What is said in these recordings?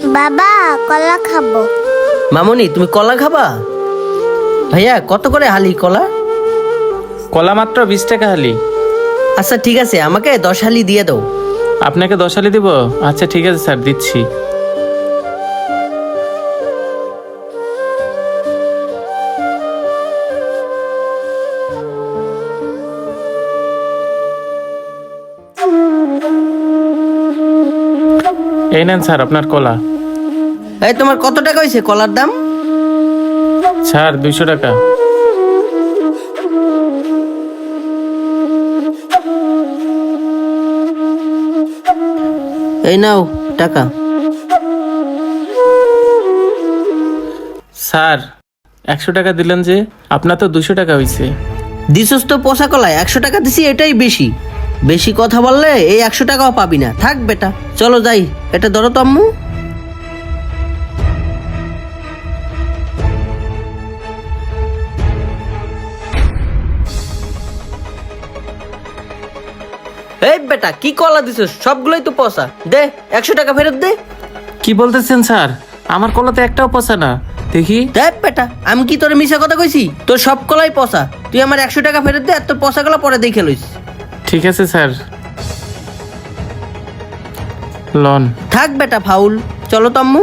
বাবা কলা খাবো। মামুনি তুমি কলা খাবা? ভাইয়া কত করে হালি কলা? কলা মাত্র 20 টাকা হালি। আচ্ছা ঠিক আছে, আমাকে 10 হালি দিয়ে দাও। আপনাকে 10 হালি দিব? আচ্ছা ঠিক আছে স্যার, দিচ্ছি। এই নেন স্যার আপনার কলা। এই তোমার কত টাকা হয়েছে কলার দাম? স্যার 200 টাকা। এই নাও টাকা। স্যার 100 টাকা দিলেন যে, আপনার তো 200 টাকা হয়েছে। দিছস তো পচা কলায় 100 টাকা দিছি, এটাই বেশি। বেশি কথা বললে এই 100 টাকাও পাবি না। থাক বেটা, চলো যাই। এটা ধরো তো আম্মু। এই বেটা কি কলা দিছস? সবগুলোই তো পচা। দে 100 টাকা ফেরত দে। কি বলতেছেন স্যার? আমার কলা তো একটাও পচা না। দেখি। দেখ বেটা, আমি কি তোর মিশা কথা কইছি? তোর সব কলাই পচা। তুই আমার 100 টাকা ফেরত দে, আর তোর পচা কলা পরে দেখে লইস। ঠিক আছে স্যার, লন। থাক বেটা ফাউল, চলো তো আম্মু।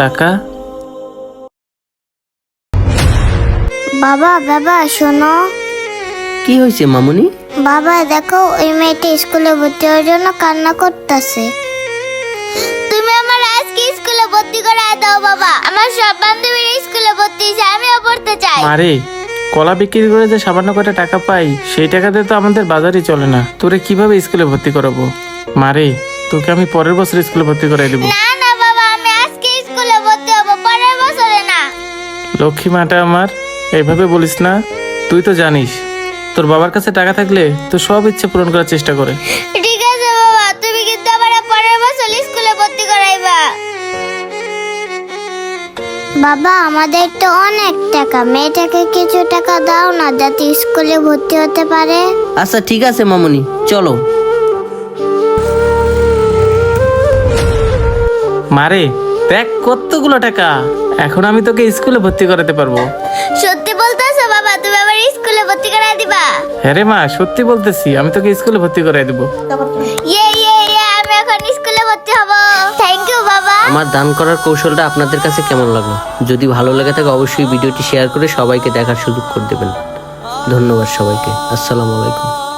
টাকা। বাবা বাবা শোনো। কি হয়েছে মামুনি? বাবা দেখো ওই মেয়েটা স্কুলে ভর্তি হওয়ার জন্য কান্না করতেছে। তুমি আমার আজকে স্কুলে ভর্তি করায় দাও বাবা। আমার সব বান্ধবীরা স্কুলে ভর্তি হয়েছে, আমিও পড়তে চাই। মারে, কলা বিক্রি করে যে সামান্য কয়টা টাকা পাই, সেই টাকাতে তো আমাদের বাজারই চলে না। তোরে কিভাবে স্কুলে ভর্তি করাবো? মারে, তোকে আমি পরের বছর স্কুলে ভর্তি করাই দেবো। না না বাবা, আমি আজকে স্কুলে ভর্তি হব, পরের বছরে না। লক্ষ্মী মাটা আমার, এইভাবে বলিস না। তুই তো জানিস তোর বাবার কাছে টাকা থাকলে তো সব ইচ্ছে পূরণ করার চেষ্টা করে। ঠিক আছে বাবা, তুমি কিন্তু আমার পরের বছর স্কুলে ভর্তি করাইবা। বাবা আমাদের তো অনেক টাকা, মেয়েটাকে কিছু টাকা দাও না যাতে স্কুলে ভর্তি হতে পারে। আচ্ছা ঠিক আছে মামুনি, চলো। মারে দেখ কতগুলো টাকা, এখন আমি তোকে স্কুলে ভর্তি করাতে পারবো। সত্যি বলতেছো বাবা, তুমি আমার স্কুলে ভর্তি করাই দিবা? হ্যাঁ রে মা, সত্যি বলতেছি, আমি তোকে স্কুলে ভর্তি করাই দেবো। ইয়ে আমি এখন স্কুলে ভর্তি হব। থ্যাংক ইউ বাবা। আমার দান করার কৌশলটা আপনাদের কাছে কেমন লাগলো? যদি ভালো লাগে থাকে অবশ্যই ভিডিওটি শেয়ার করে সবাইকে দেখার সুযোগ করে দেবেন। ধন্যবাদ সবাইকে। আসসালামু আলাইকুম।